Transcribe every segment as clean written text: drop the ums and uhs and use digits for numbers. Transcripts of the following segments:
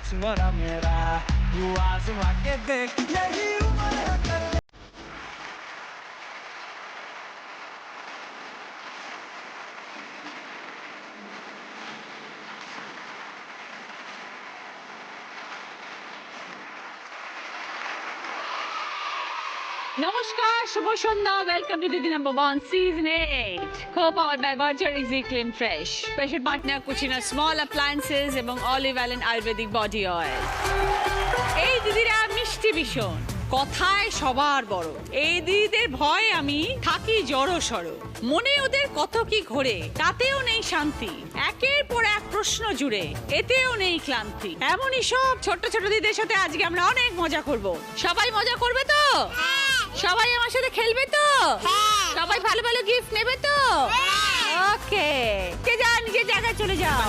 आसमां मेरा तू आसमां के देख यही उम्र है तेरी। নমস্কার, শুভ সন্ধ্যা। ওয়েলকাম টু দিদি number 1 season 8, co-powered by Berger Easy Clean Fresh, special partner Cucina Small Appliances এবং Olive Allen Ayurvedic Body Oil। এই দিদিরা মিষ্টি ভীষণ, কথায় সবার বড়। এই দিদিদের ভয় আমি থাকি জড়ো সড়ো, মনে ওদের কত কি ঘোরে, তাতেও নেই শান্তি, একের পর এক প্রশ্ন জুড়ে, এতেও নেই ক্লান্তি। এমনই সব ছোট ছোট দিদিদের সাথে আজকে আমরা অনেক মজা করব। সবাই মজা করবে তো? সবাই আমার সাথে খেলবে তো? সবাই ভালো ভালো গিফট নেবে তো? ওকে, কে যা নিজের জায়গায় চলে যাও।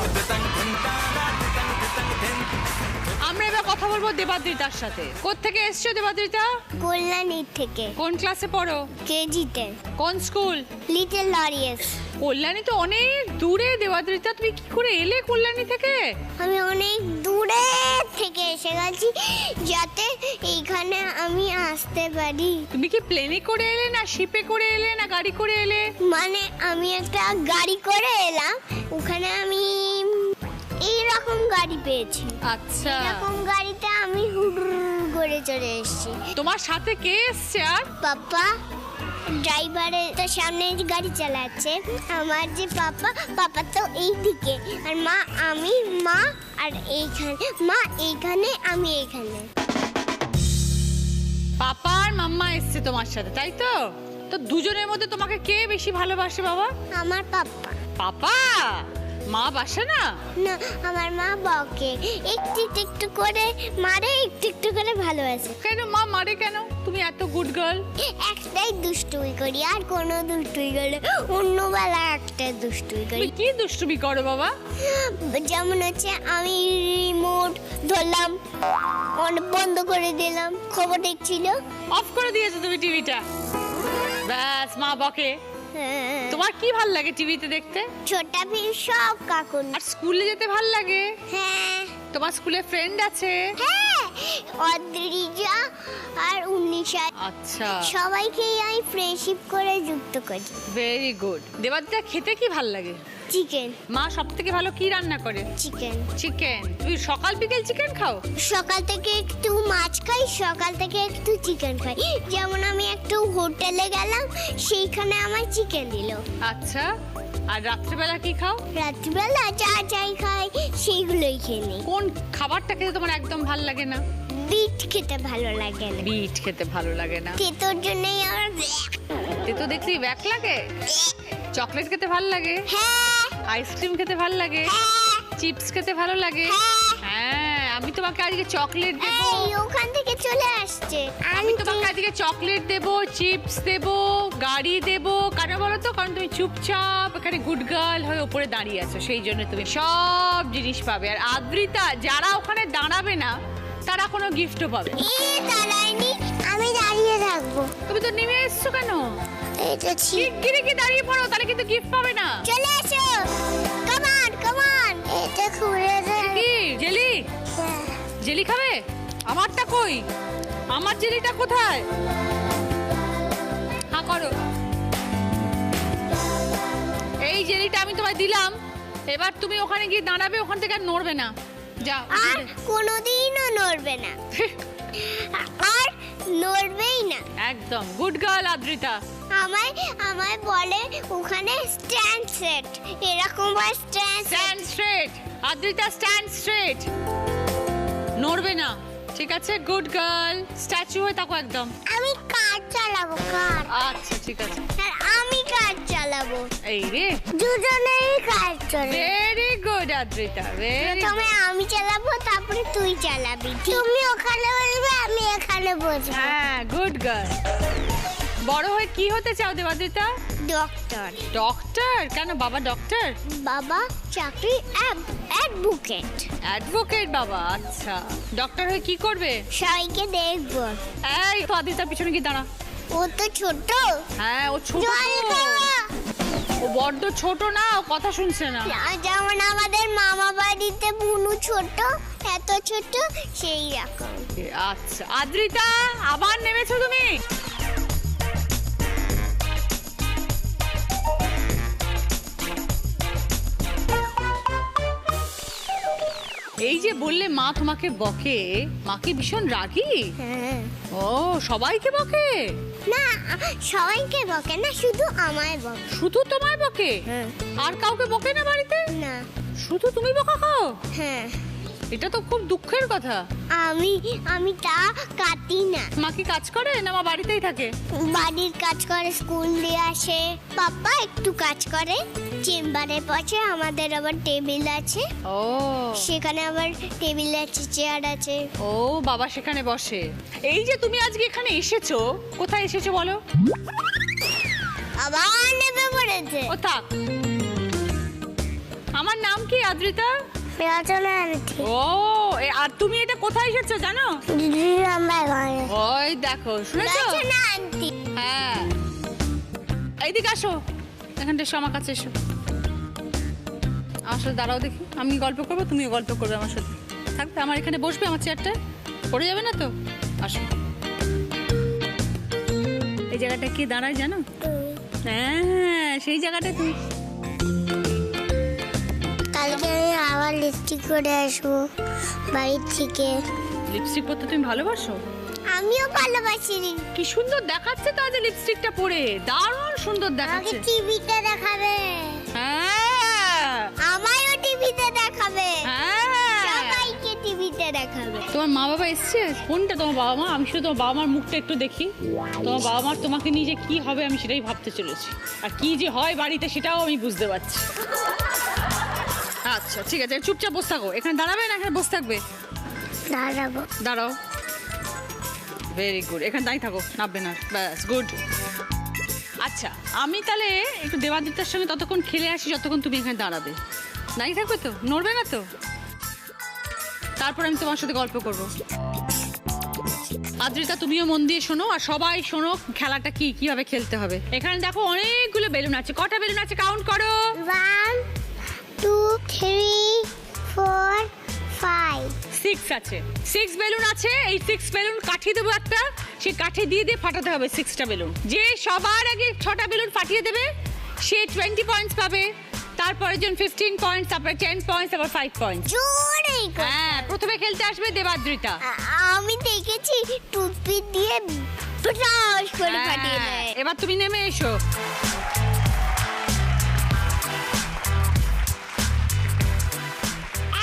আমরা এবার কথা বলবো দেবাদ্রিতার সাথে। কোত্থেকে এসছো দেবাদ্রিতা? কল্যাণী থেকে। কোন ক্লাসে পড়ো? কেজিতে। কোন স্কুল? লিটল লরিয়েস। কল্যাণী তো অনেক দূরে দেবাদ্রিতা, তুমি কি করে এলে কল্যাণী থেকে? আমি অনেক দূরে থেকে এসে গেছি যাতে এইখানে আমি আসতে পারি। তুমি কি প্লেনে করে এলে, না শিপে করে এলে, না গাড়ি করে এলে? মানে আমি একটা গাড়ি করে এলাম, ওখানে আমি এইরকম গাড়ি পেয়েছি। আচ্ছা, এরকম গাড়িতে আমি হুড় করে চলে এসেছি। তোমার সাথে কে এসছে? আর পাপা ড্রাইভারের তো সামনে গাড়ি চালাচ্ছে, আমার যে পাপা তো এইদিকে, আর মা আমি মা আর এইখানে, মা এইখানে আমি এইখানে। পাপা আর মাম্মা এসছে তোমার সাথে, তাই তো? তো দুজনের মধ্যে তোমাকে কে বেশি ভালোবাসে বাবা? আমার পাপা। পাপা? মা বাসে না? না, আমার মা বকে, একটু একটু করে মারে, একটু করে ভালোবাসে। কেন মা মারে কেন? তুমি এত গুড গার্ল। একটাই দুষ্টুমি করি, আর কোনো দুষ্টুমি করলে অন্য বেলা একটা দুষ্টুমি করি। তুমি কি দুষ্টুমি করো বাবা? যেমন হচ্ছে আমি রিমোট ধরলাম, বন্ধ করে দিলাম, খবর দেখছিল, অফ করে দিয়েছো তুমি টিভিটা, ব্যাস মা বকে। হ্যাঁ। তোমার কি ভাল লাগে টিভিতে দেখতে? ছোটা ভীম সব কাকুন। আর স্কুলে যেতে ভাল লাগে? হ্যাঁ তোমার স্কুলে ফ্রেন্ড আছে? হ্যাঁ, অদ্রিজা আর উন্নিশা, আচ্ছা, সবাইকেই আমি ফ্রেন্ডশিপ করে যুক্ত করি। Very good. দেবাদিতা খেতে কি ভাল লাগে? চিকেন। মা সব থেকে ভালো কি রান্না করে? চিকেন। চিকেন। তুমি সকাল বিকেল চিকেন খাও? সকাল থেকে একটু মাছ খাই, সকাল থেকে একটু চিকেন খাই। যেমন আমি একটু হোটেলে গেলাম, সেইখানে আমার চিকেন দিল। আচ্ছা, আর রাত্রিবেলা কি খাও? রাত্রিবেলা যা যাই খাই সেইগুলোই খেয়ে নিই। কোন খাবারটা খেতে তোমার একদম ভাল লাগে না? বিট খেতে ভালো লাগে না। বিট খেতে ভালো লাগে না? তেতোর জন্যই আমার তেতো দেখছি ব্যাক লাগে। চকলেট খেতে ভালো লাগে? হ্যাঁ আইসক্রিম খেতে ভালো লাগে? হ্যাঁ চিপস খেতে ভালো লাগে? হ্যাঁ, আমি তোমাকে আজকে চকলেট দেবো। এই ওখান থেকে চলে আসছে। আমি তোমাকে আজকে চকলেট দেবো, চিপস দেবো, গাড়ি দেবো। কেন বলো তো? কারণ তুমি চুপচাপ এখানে গুড গার্ল হয়ে উপরে দাঁড়িয়ে আছো, সেই জন্য তুমি সব জিনিস পাবে। আর আদ্রিতা, যারা ওখানে দাঁড়াবে না তারা কোনো গিফটও পাবে। দাঁড়াইনি, আমি দাঁড়িয়ে থাকবো। তুমি তো নেমে এসছো কেন? এটা শিগগিরই কি দাঁড়িয়ে পড়ো, তাহলে কিন্তু গিফট পাবে না। চলে এসো, কামান কামান। এটা খুলে দে। কি জেলি? জেলি খাবে? আমারটা কই? আমার জেলিটা কোথায়? হ্যাঁ করো। এই জেলিটা আমি তোমায় দিলাম, এবার তুমি ওখানে গিয়ে দাঁড়াবে, ওখান থেকে আর নড়বে না। যাও। আর কোনোদিনও নড়বে না, আর নড়বেই না। একদম গুড গার্ল আদ্রিতা। আমায় বলে ওখানে স্ট্যান্ড সেট, এরকম stand stand straight Adrita, stand straight, নড়বে না, ঠিক আছে? গুড গার্ল, স্ট্যাচু হয়ে থাকো একদম। আমি কার চালাবো, কার? আচ্ছা ঠিক আছে। আর আমি কার চালাবো? এই রে, দুজনেই কার চালাবো। Very good Adrita, very. প্রথমে আমি চালাবো, তারপরে তুই চালাবি। তুমি ওখানে বসবে, আমি এখানে বসবো। হ্যাঁ, গুড গার্ল। বড় হয়ে কি হতে চাও দেবাদিতা? ডক্টর। ডক্টর? কেন বাবা ডক্টর? বাবা চাকরি অ্যাডভোকেট। অ্যাডভোকেট বাবা, আচ্ছা। ডক্টর হয়ে কি করবে? সবাইকে দেখবো। এই তো আদিতার পিছনে কি দাঁড়া। ও তো ছোট। হ্যাঁ, ও ছোট। জল খাওয়া। ও বড্ড ছোট না, ও কথা শুনছে না। যেমন আমাদের মামা বাড়িতে বুনু ছোট, এত ছোট সেই রকম। আচ্ছা আদ্রিতা, আবার নেমেছো তুমি? এই যে বললে মা তোমাকে বকে, মা কি ভীষণ রাগী? হ্যাঁ। ও সবাইকে বকে? না, সবাইকে বকে না, শুধু আমায় বকে। শুধু তোমায় বকে? হ্যাঁ। আর কাউকে বকে না বাড়িতে? না। শুধু তুমি বকা খাও? হ্যাঁ। এটা তো খুব দুঃখের কথা। আমি তা কাটি না। মা কি কাজ করে না মা বাড়িতেই থাকে? বাড়ির কাজ করে, স্কুল দিয়ে আসে। পাপা একটু কাজ করে, চেম্বারে বসে। আমাদের আবার টেবিল আছে, ও সেখানে আবার টেবিল আছে, চেয়ার আছে। ও বাবা সেখানে বসে। এই যে তুমি আজকে এখানে এসেছো, কোথায় এসেছো বলো? আবার নেমে পড়েছে। ও থাক। আমার নাম কি আদ্রিতা? রচনা আন্টি। ও আর তুমি এটা কোথায় এসেছো জানো? দিদি আমার ঘরে। ওই দেখো, শুনেছো? রচনা আন্টি। হ্যাঁ, এইদিকে আসো, এখানটা এসো, আমার কাছে এসো। আমার সাথে দাঁড়াও দেখি, আমি গল্প করবো, তুমিও গল্প করবে আমার সাথে। থাকবে আমার এখানে, বসবে আমার চেয়ারটা, পড়ে যাবে না তো? আসো। এই জায়গাটা কি দাঁড়ায় জানো? হ্যাঁ, সেই জায়গাটা তুমি। কালকে আমি আবার লিপস্টিক করে আসবো বাড়ির থেকে। লিপস্টিক পরতে তুমি ভালোবাসো? আমিও ভালোবাসি। কি সুন্দর দেখাচ্ছে তো আজ লিপস্টিকটা পরে, দারুণ সুন্দর আমাকে দেখাচ্ছে। টিভিতে দেখাবে। হ্যাঁ আমারও টিভিতে দেখাবে। হ্যাঁ, সবাইকে টিভিতে দেখাবে। তোমার মা বাবা এসছে? কোনটা তোমার বাবা মা? আমি শুধু তোমার বাবা মার মুখটা একটু দেখি। তোমার বাবা মার তোমাকে নিয়ে যে কি হবে আমি সেটাই ভাবতে চলেছি, আর কি যে হয় বাড়িতে সেটাও আমি বুঝতে পারছি। আচ্ছা ঠিক আছে, চুপচাপ বসে থাকো। এখানে দাঁড়াবে না এখানে বসে থাকবে? দাঁড়াবো। দাঁড়াও, ভেরি গুড। এখানে দাঁড়িয়ে থাকো, নামবে না, ব্যাস গুড। আচ্ছা আমি তাহলে একটু দেবাদিত্যার সঙ্গে ততক্ষণ খেলে আসি যতক্ষণ তুমি এখানে দাঁড়াবে। দাঁড়িয়ে থাকবে তো? নড়বে না তো? তারপর আমি তোমার সাথে গল্প করবো। আদ্রিতা তুমিও মন দিয়ে শোনো, আর সবাই শোনো খেলাটা কি, কিভাবে খেলতে হবে। এখানে দেখো অনেকগুলো বেলুন আছে। কটা বেলুন আছে কাউন্ট করো? 1 2 3 4 5 6 আছে। 6 বেলুন আছে। এই 6 বেলুন কাঠি দেবো একটা, সেই কাঠি দিয়ে দিয়ে ফাটাতে হবে 6টা বেলুন। যে সবার আগে 6টা বেলুন ফাটিয়ে দেবে সে 20 পয়েন্টস পাবে। তারপরে জন 15 পয়েন্টস, তারপরে 10 পয়েন্টস, আবার 5 পয়েন্টস। জোরে করো। হ্যাঁ, প্রথমে খেলতে আসবে দেবাদ্রিতা। আমি দেখেছি টুথপিক দিয়ে ফটাস করে হ্যাঁ, ফাটিয়ে দেয়। এবার তুমি নেমে এসো।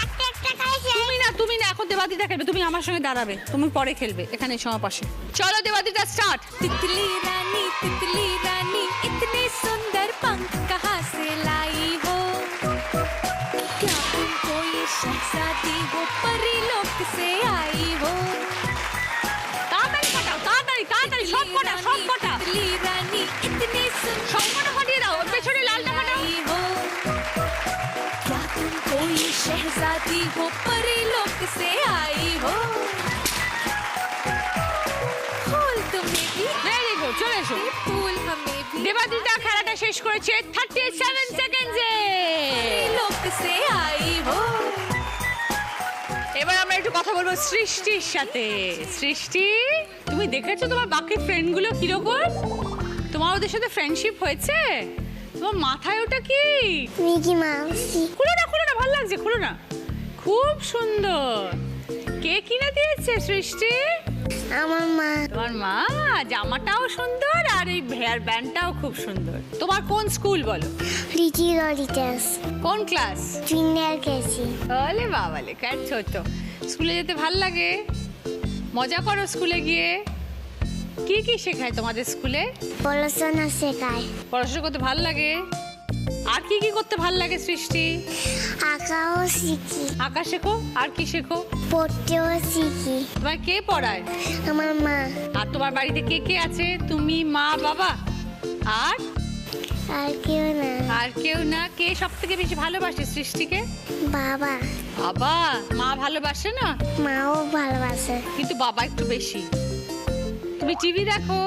একটা একটা করে শেষ। তুমি না, এখন দেবাদিতা খেলবে। তুমি আমার সঙ্গে দাঁড়াবে, তুমি পরে খেলবে। এখানে এসো আমার পাশে। চলো দেবাদিতা স্টার্ট। तितली रानी इतने सुंदर पंख कहाँ से लाई हो? क्या तुम कोई शहजादी हो, परीलोक से आई हो? তাড়াতাড়ি ফাটাও, তাড়াতাড়ি তাড়াতাড়ি, সব কটা সব কটা तितली रानी इतने सुंदर সব কটা ফাটিয়ে দাও। ওর পেছনে লালটা ফাটাও। आई हो? क्या तुम कोई शहजादी हो, परीलोक से आई हो? फूल तुम्हें भी, ভেরি গুড, চলে এসো। फूल हमें भी, দেবাদিতা খেলাটা শেষ করেছে 37 সেকেন্ডসে। परीलोक से आई हो? এবার আমরা একটু কথা বলবো সৃষ্টির সাথে। সৃষ্টি, তুমি দেখেছো তোমার বাকি ফ্রেন্ডগুলো কিরকম? তোমার ওদের সাথে ফ্রেন্ডশিপ হয়েছে? তোমার মাথায় ওটা কি? Mickey mouse. খুলো না, খুলো না, ভালো লাগছে, খুলো না। খুব সুন্দর। কে কিনে দিয়েছে সৃষ্টি? আমার মা। তোমার মা। জামাটাও সুন্দর আর এই হেয়ার ব্যান্ডটাও খুব সুন্দর। তোমার কোন স্কুল বলো? লিটি ললিটাস কোন ক্লাস? Junior KG. ওলে বাবালে, কার ছোট। স্কুলে যেতে ভাল লাগে? মজা করো স্কুলে গিয়ে? কি কি শেখায় তোমাদের স্কুলে? পড়াশোনা শেখায়। পড়াশোনা করতে ভাল লাগে? আর কি কি করতে ভাল লাগে সৃষ্টি? আঁকাও শিখি, আঁকা শেখো, আর কি শেখো? পড়তেও শিখি। তোমার কে পড়ায়? আমার মা। আর তোমার বাড়িতে কে কে আছে? তুমি, মা, বাবা, আর আর কেউ না। আর কেউ না? কে সব থেকে বেশি ভালোবাসে সৃষ্টিকে? বাবা। বাবা। মা ভালোবাসে না? মাও ভালোবাসে। কিন্তু বাবা একটু বেশি। তুমি টিভি দেখো?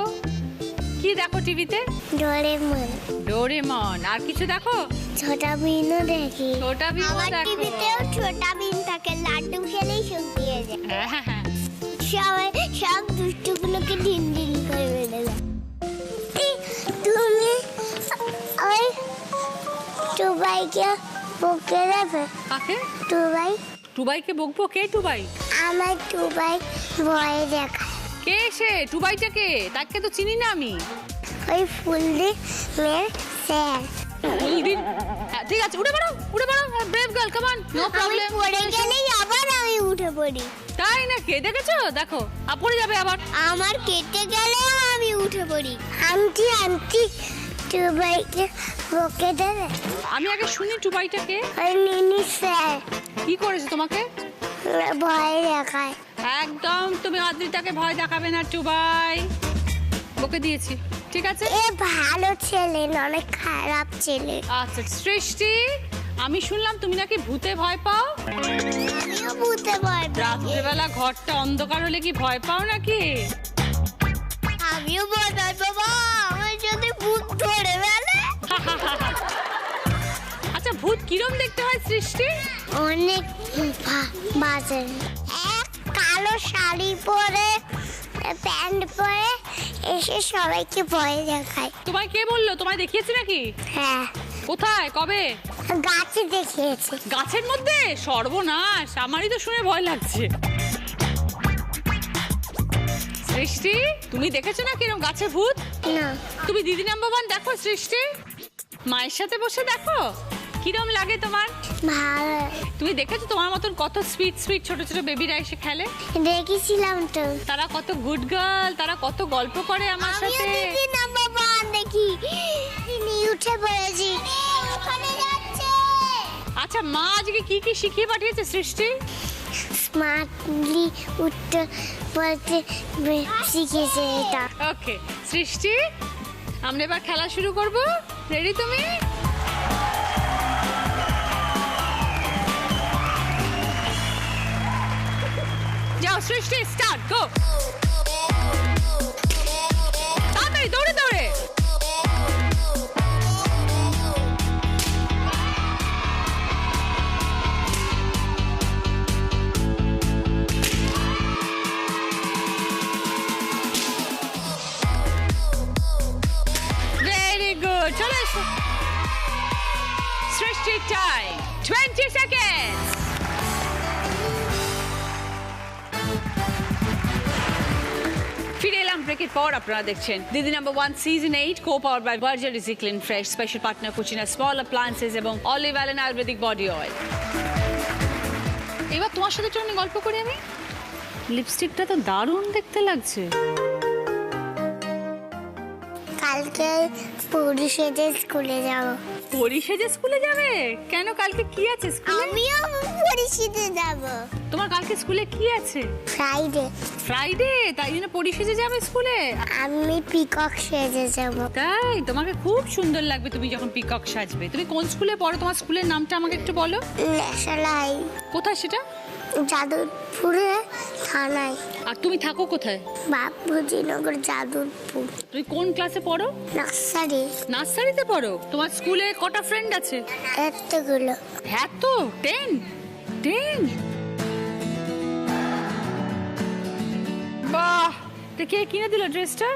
কি দেখো টিভিতে? Doraemon, Doraemon. আর কিছু দেখো? ছোটা ভীমও দেখি। ছোটা ভীমও আমার দেখো? টিভিতেও ছোটা ভীম থাকে, লাড্ডু খেলেই শক্তি হয়ে যায়। হ্যাঁ হ্যাঁ হ্যাঁ। সবাই সব দুষ্টুগুলোকে ঢিন ঢিন করে বেঁধে দেয়। তুমি ওই টুবাইকে বকে দেবে? কাকে? টুবাই, টুবাইকে বকবো? কে টুবাই? আমার টুবাই ভয় দেখায়। কে সে? টুবাইটা কে? তাকে তো চিনি না আমি। ওই ফুলদি মেয়ের স্যার। ফুলদিন? হ্যাঁ, ঠিক আছে, উঠে পড়ো, উঠে পড়ো। Brave girl, come on, no আমি প্রবলেম। পড়ে গেলেই আবার আমি উঠে পড়ি। তাই না? কে দেখেছো? দেখো, পড়ে যাবে আবার। আমার কেটে গেলেও আমি উঠে পড়ি। আন্টি আন্টি টুবাইকে বকে দেবে? আমি আগে শুনি টুবাইটাকে। ওই নিনি স্যার কি করেছে তোমাকে? ভয় দেখায়। একদম তুমি আদ্রিতাকে ভয় দেখাবে না টুবাই। বকে দিয়েছি, ঠিক আছে? এ ভালো ছেলে না, অনেক খারাপ ছেলে। আচ্ছা সৃষ্টি, আমি শুনলাম তুমি নাকি ভূতে ভয় পাও। আমিও ভূতে ভয় পাই। রাত্রেবেলা ঘরটা অন্ধকার হলে কি ভয় পাও নাকি? আমিও ভয় পাই বাবা, আমার যদি ভূত ধরে ফেলে। আচ্ছা ভূত কিরম দেখতে হয় সৃষ্টি? অনেক বাজে। এক কালো শাড়ি পরে, প্যান্ট পরে এসে সবাইকে ভয় দেখায়। তোমায় কে বললো? তোমায় দেখিয়েছে নাকি? হ্যাঁ, কোথায়, কবে? গাছে দেখিয়েছে। গাছের মধ্যে? সর্বনাশ, আমারই তো শুনে ভয় লাগছে। সৃষ্টি, তুমি দেখেছো না কিরম গাছে ভূত? না, তুমি দিদি নাম্বার 1 দেখো সৃষ্টি, মায়ের সাথে বসে দেখো কিরম লাগে তোমার। ভালো তুমি দেখেছো তোমার মতন কত সুইট সুইট ছোট ছোট বেবিরা এসে খেলে? দেখেছিলাম তো। তারা কত গুড গার্ল, তারা কত গল্প করে আমার আমিও সাথে। দিদি নাম্বার 1 দেখি। তিনি উঠে পড়েছি, ওখানে যাচ্ছে। আচ্ছা মা আজকে কি কি শিখিয়ে পাঠিয়েছে সৃষ্টি? স্মার্টলি উঠতে বলতে শিখেছে এটা। ওকে সৃষ্টি, আমরা এবার খেলা শুরু করব। রেডি তুমি? যাও সৃষ্টি, স্টার্ট, গো। তাড়াতাড়ি দৌড়ে দৌড়ে। ভেরি গুড, চলে এসো। সৃষ্টি টাইম 20 সেকেন্ড। ফিরে এলাম ব্রেকের পর। আপনারা দেখছেন Didi number 1 season 8 co powered by Berger easy clean fresh, special partner Kutchina small appliances এবং olive oil Ayurvedic body oil. এবার তোমার সাথে একটু গল্প করি আমি। লিপস্টিকটা তো দারুণ দেখতে লাগছে। কালকে পরি সেজে স্কুলে যাব। পরি সেজে স্কুলে যাবে? কেন, কালকে কি আছে স্কুলে? আমিও পরি সেজে যাব। তোমার কালকে স্কুলে কি আছে? ফ্রাইডে। ফ্রাইডে, তাই জন্য পরি সেজে যাবে স্কুলে? আমি পিকক সেজে যাব। তাই? তোমাকে খুব সুন্দর লাগবে তুমি যখন পিকক সাজবে। তুমি কোন স্কুলে পড়ো? তোমার স্কুলের নামটা আমাকে একটু বলো। ন্যাশনাল। কোথায় সেটা? যাদবপুরে থানায়। আর তুমি থাকো কোথায়? বাপুজিনগর, যাদবপুর। তুমি কোন ক্লাসে পড়ো? নার্সারি। নার্সারিতে পড়ো? তোমার স্কুলে কটা ফ্রেন্ড আছে? এতগুলো। হ্যাঁ তো 10। 10? বাহ, তো কে কিনে দিল ড্রেসটা?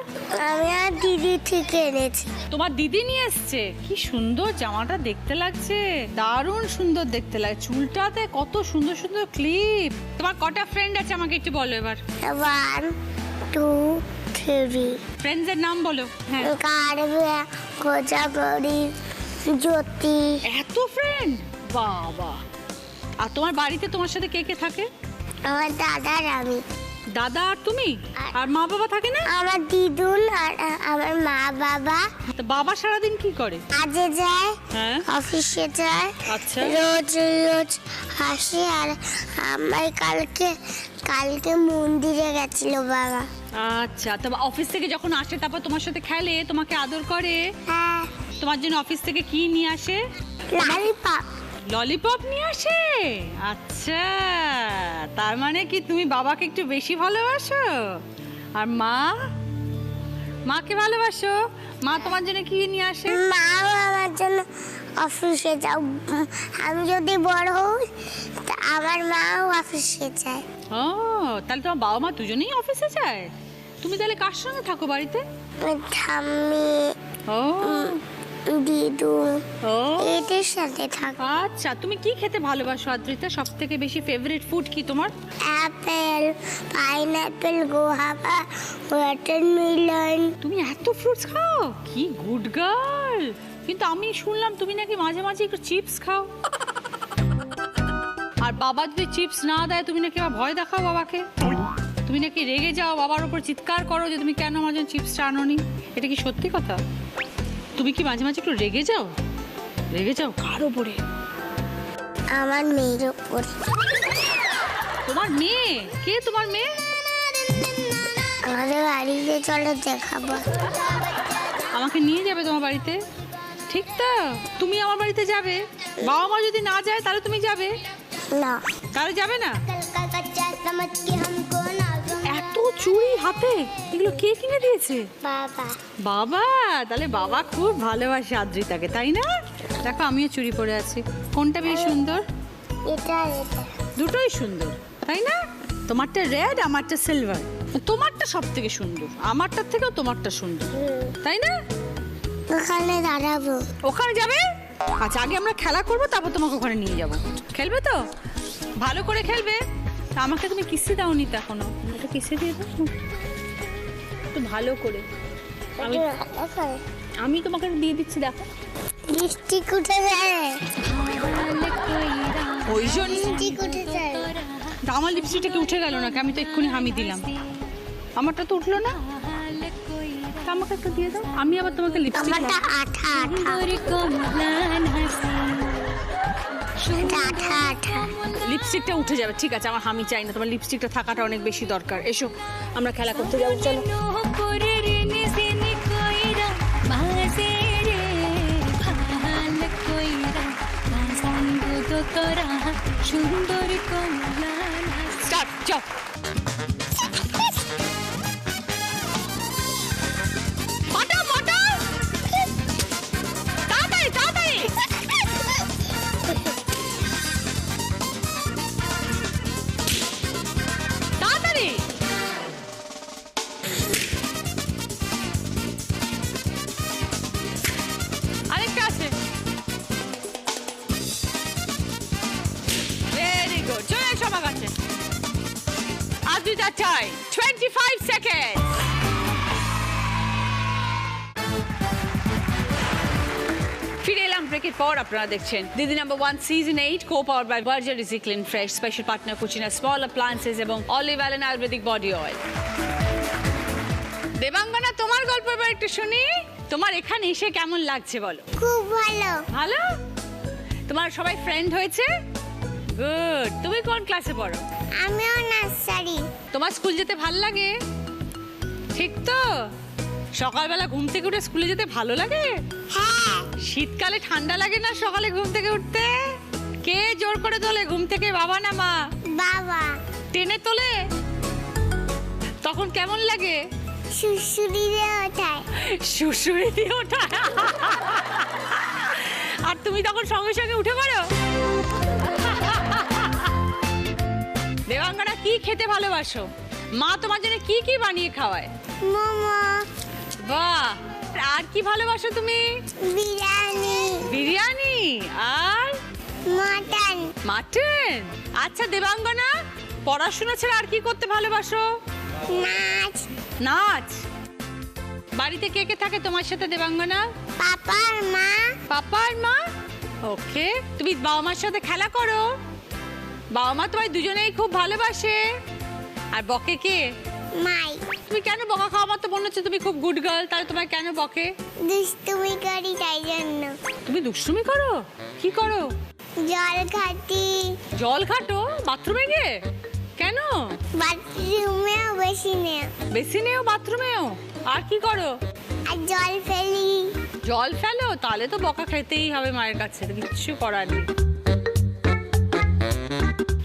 আমি আর দিদি থেকে এনেছি। তোমার দিদি নিয়ে এসছে? কি সুন্দর জামাটা দেখতে লাগছে, দারুণ সুন্দর দেখতে লাগে। চুলটাতে কত সুন্দর সুন্দর ক্লিপ। তোমার কটা ফ্রেন্ড আছে আমাকে একটু বলো এবার। 1 2 3। ফ্রেন্ডসের নাম বলো। হ্যাঁ, কারবে, গোজাবরি, জ্যোতি। এত ফ্রেন্ড, বাবা। আর তোমার বাড়িতে তোমার সাথে কে কে থাকে? আমার দাদার আমি। দাদা আর তুমি? আর মা বাবা থাকে না? আমার দিদুন আর আমার মা বাবা। তো বাবা সারাদিন কি করে? কাজে যায়, হ্যাঁ, অফিসে যায়। আচ্ছা। রোজ রোজ হাসে। আর আমার কালকে মন্দিরে গেছিল বাবা। আচ্ছা, তো অফিস থেকে যখন আসে তারপর তোমার সাথে খেলে, তোমাকে আদর করে। হ্যাঁ, তোমার জন্য অফিস থেকে কি নিয়ে আসে? ললিপপ। ললিপপ নিয়ে আসে? আচ্ছা, তার মানে কি তুমি বাবাকে একটু বেশি ভালোবাসো? আর মা? মাকে ভালোবাসো? মা তোমার জন্য কি নিয়ে আসে? মাও আমার জন্য অফিসে যাও। আমি যদি বড় হই তা আমার মাও অফিসে যায়। ও, তাহলে তোমার বাবা মা দুজনেই অফিসে যায়? তুমি তাহলে কার সঙ্গে থাকো বাড়িতে? ঠাম্মি, ও দিদু ও এদের সাথে থাকো। আচ্ছা, তুমি কি খেতে ভালোবাসো আদ্রিতা? সব থেকে বেশি ফেভারিট ফুড কি তোমার? Apple, pineapple, guava, watermelon. তুমি এত ফ্রুটস খাও? কি গুড গার্ল। কিন্তু আমি শুনলাম তুমি নাকি মাঝে মাঝে একটু চিপস খাও। আর বাবা যদি চিপস না দেয় তুমি নাকি আবার ভয় দেখাও বাবাকে। তুমি নাকি রেগে যাও, বাবার উপর চিৎকার করো যে তুমি কেন আমার জন্য চিপসটা আনোনি। এটা কি সত্যি কথা? তুমি কি মাঝে মাঝে একটু রেগে যাও? রেগে যাও কার উপরে? আমার মেয়ের উপর। তোমার মেয়ে? কে তোমার মেয়ে? আমাদের বাড়িতে চলো দেখাবো। আমাকে নিয়ে যাবে তোমার বাড়িতে? ঠিক তো? তুমি আমার বাড়িতে যাবে? বাবা মা যদি না যায় তাহলে তুমি যাবে? না, তাহলে যাবে না? এত চুড়ি হাতে, এগুলো কে কিনে দিয়েছে? বাবা। বাবা? তাহলে বাবা খুব ভালোবাসে আদ্রিতাকে, তাই না? দেখো আমিও চুড়ি পরে আছি। কোনটা বেশি সুন্দর? এটা এটা দুটোই সুন্দর, তাই না? তোমারটা রেড, আমারটা সিলভার। তোমারটা সব থেকে সুন্দর, আমারটার থেকেও তোমারটা সুন্দর, তাই না? ওখানে দাঁড়াবো। ওখানে যাবে? আচ্ছা, আগে আমরা খেলা করবো, তারপর তোমাকে ওখানে নিয়ে যাব। খেলবে তো? ভালো করে খেলবে। তা আমাকে তুমি কিসে দাওনি তো এখনো। এটা কিসে দিয়ে দাও একটু ভালো করে। আমি তোমাকে দিয়ে দিচ্ছি, দেখো। লিপস্টিক উঠে যায়। ওই জন্য লিপস্টিক উঠে যায়। আমার লিপস্টিকটা উঠে গেল না? আমি তো এক্ষুনি হামি দিলাম, আমারটা তো উঠলো না। তা আমাকে একটু দিয়ে দাও, আমি আবার তোমাকে লিপস্টিক। আমারটা আঠা আঠা। এটা আঠা আঠা। লিপস্টিকটা উঠে যাবে, ঠিক আছে? আমার হামি চাই না, তোমার লিপস্টিকটা থাকাটা অনেক বেশি দরকার। এসো আমরা খেলা করতে যাবো, চলো। সুন্দর কমলা স্টার্ট, যাও। মাটা মাটা, তাড়াতাড়ি তাড়াতাড়ি। তাড়াতাড়ি। আরেকটা আছে। ভেরি গুড, চলে এসো আমার কাছে। আর দুইটা চাই। 25 সেকেন্ড। ফিরে এলাম ব্রেকের পর। আপনারা দেখছেন Didi number 1 season 8 co powered by Berger easy clean fresh, special partner Kutchina small appliances এবং olive oil and Ayurvedic body oil. Debangana, তোমার গল্প এবার একটু শুনি। তোমার এখানে এসে কেমন লাগছে বলো? খুব ভালো। ভালো? তোমার সবাই ফ্রেন্ড হয়েছে? গুড। তুমি কোন ক্লাসে পড়ো? আমিও নার্সারি। তোমার স্কুল যেতে ভালো লাগে? ঠিক তো? সকালবেলা ঘুম থেকে উঠে স্কুলে যেতে ভালো লাগে? হ্যাঁ। শীতকালে ঠান্ডা লাগে না সকালে ঘুম থেকে উঠতে? কে জোর করে তোলে ঘুম থেকে, বাবা না মা? বাবা। টেনে তোলে? তখন কেমন লাগে? সুড়সুড়ি দিয়ে ওঠায়। শুশুড়ি দিয়ে ওঠা। আর তুমি তখন সঙ্গে সঙ্গে উঠে পড়ো? দেবাঙ্গনা, কি খেতে ভালোবাসো? মা তোমার জন্য কি কি বানিয়ে খাওয়ায়? মোমো, বাহ। আর কি ভালোবাসো তুমি? বিরিয়ানি, বিরিয়ানি। আর মটন, মাটন। আচ্ছা দেবাঙ্গনা, পড়াশোনা ছাড়া আর কি করতে ভালোবাসো? নাচ। নাচ। বাড়িতে কে কে থাকে তোমার সাথে দেবাঙ্গনা? পাপা আর মা। পাপা আর মা। ওকে। তুমি বাবা মার সাথে খেলা করো? বাবা মা তোমায় দুজনেই খুব ভালোবাসে। আর বকে কে? মাই। তুমি কেন বকা খাও? আমার তো মনে হচ্ছে তুমি খুব গুড গার্ল, তাহলে তোমায় কেন বকে? দুষ্টুমি করি তাই জন্য। তুমি দুষ্টুমি করো? কি করো? জল খাটি। জল ঘাটো বাথরুমে গিয়ে? কেন? বাথরুমেও বেসিনেও। বেসিনেও বাথরুমেও? আর কি করো? আর জল ফেলি। জল ফেলো? তাহলে তো বকা খেতেই হবে মায়ের কাছে, কিচ্ছু করার নেই।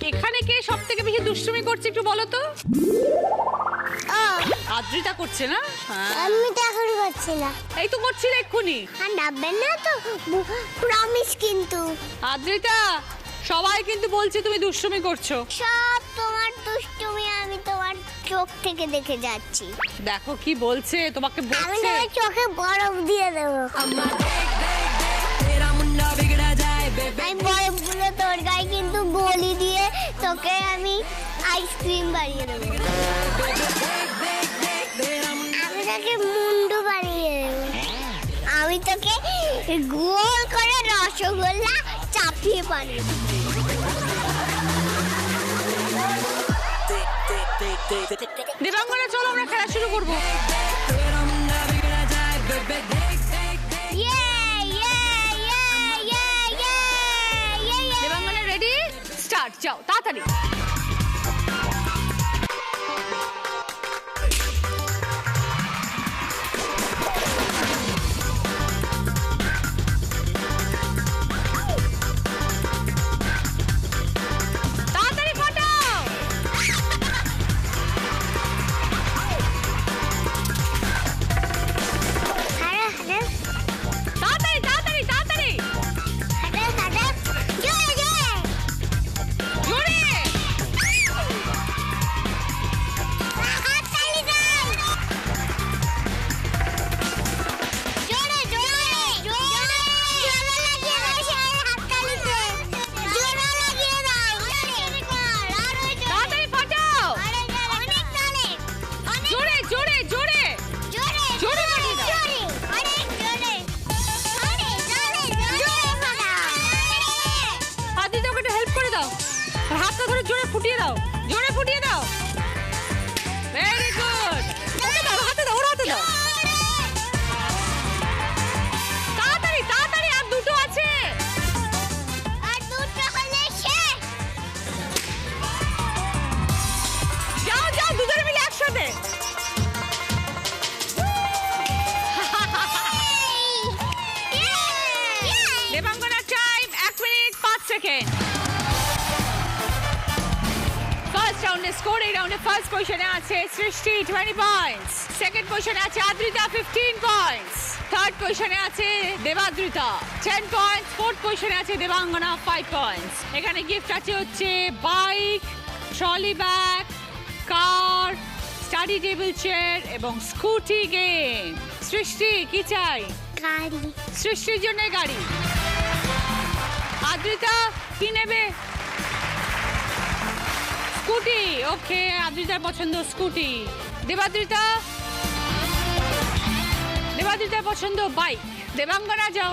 এখানে কে সব থেকে বেশি দুষ্টুমি করছে একটু বলো তো? ও আদ্রিতা করছে না? হ্যাঁ। আমি তো এখন করছি না। এই তো করছিলে এক্ষুনি। আর নামবেন না তো, প্রমিস কিন্তু। আদ্রিতা, সবাই কিন্তু বলছে তুমি দুষ্টুমি করছো। সব তোমার দুষ্টুমি আমি তোমার চোখ থেকে দেখে যাচ্ছি। দেখো কি বলছে, তোমাকে আমি বলছে। তোমার চোখে বরফ দিয়ে দেবো। আমি বরফগুলো তোর গায়ে কিন্তু বলি দিয়ে তোকে আমি আইসক্রিম বানিয়ে দেবো। আমি তোকে মুন্ডু বানিয়ে দেবো। আমি তোকে গোল করে রসগোল্লা চাপিয়ে বানিয়ে দেবো। দেবাঙ্গনা, চলো আমরা খেলা শুরু করবো। দেবাঙ্গনা রেডি, স্টার্ট, যাও তাড়াতাড়ি। তাড়াতাড়ি ফাটাও। তাড়াতাড়ি তাড়াতাড়ি তাড়াতাড়ি, জোরে। তাড়াতাড়ি ফাটাও। জোরে জোরে জোরে জোরে ফাটিয়ে দাও। আদিতা, ওকে একটু হেল্প করে দাও। আর হাতটা ধরে জোরে ফুটিয়ে দাও, জোরে ফুটিয়ে দাও। Very good. ওকে দাও, হাতে দাও, ওর হাতে দাও। তাড়াতাড়ি তাড়াতাড়ি, আর দুটো আছে। যাও যাও, দুজনে মিলে একসাথে। দেবাঙ্গনা টাইম 1 মিনিট 5 সেকেন্ড। ফার্স্ট রাউন্ডে স্কোর, এই রাউন্ডে ফার্স্ট পজিশনে আছে সৃষ্টি 20 পয়েন্টস, সেকেন্ড পজিশনে আছে আদ্রিতা 15 পয়েন্টস, থার্ড পজিশনে আছে দেবাদ্রিতা 10 পয়েন্টস, ফোর্থ পজিশনে আছে দেবাঙ্গনা 5 পয়েন্টস। এখানে গিফট আছে হচ্ছে বাইক, ট্রলি ব্যাগ, কার, স্টাডি টেবিল চেয়ার এবং স্কুটি গেম। সৃষ্টি কি চাই? গাড়ি। সৃষ্টির জন্য গাড়ি। আদ্রিতা কি নেবে? স্কুটি। ওকে, আদ্রিতার পছন্দ স্কুটি। দেবাদ্রিতা? দেবাদ্রিতার পছন্দ বাইক। দেবাঙ্গনা যাও।